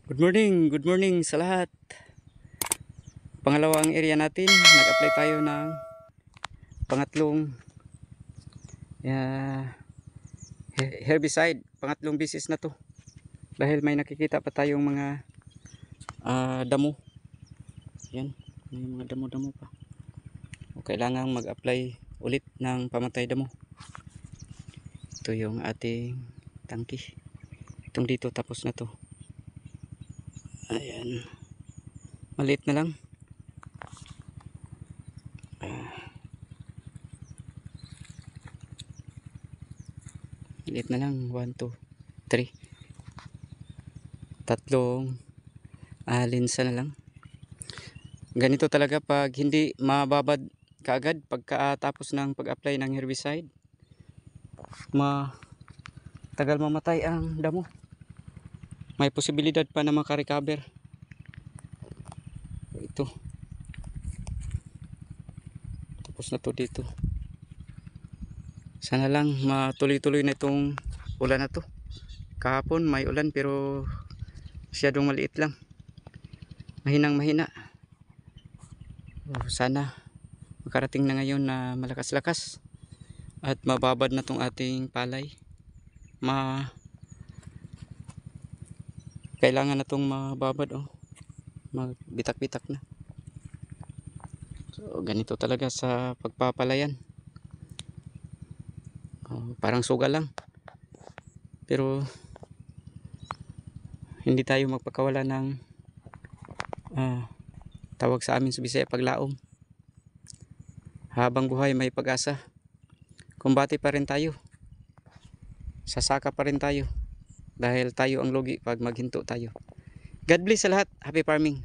Good morning sa lahat. Pangalawang area natin, nag-apply tayo ng pangatlong herbicide. Pangatlong bisis na to. Dahil may nakikita pa tayong mga damo. Yan, may mga damo-damo pa. O kailangan mag-apply ulit ng pamatay damo. Ito yung ating tangki. Itong dito tapos na to. Ayan. Maliit na lang. Maliit na lang. 1, 2, 3. Tatlong linsa na lang. Ganito talaga pag hindi mababad kaagad pagkatapos ng pag-apply ng herbicide. Tagal mamatay ang damo. May posibilidad pa na makarecover. Ito. Tapos na to dito. Sana lang matuloy-tuloy na itong ulan na to. Kahapon may ulan pero masyadong maliit lang. Mahinang mahina. Sana makarating na ngayon na malakas-lakas. At mababad na tong ating palay. Kailangan na itong mababad, magbitak-bitak na. So ganito talaga sa pagpapalayan. Parang sugal lang, pero hindi tayo magpakawala ng tawag sa amin sa Bisaya paglaom. Habang buhay may pag-asa. Kumbati pa rin tayo, sasaka pa rin tayo. Dahil tayo ang lugi pag maghinto tayo. God bless sa lahat. Happy farming.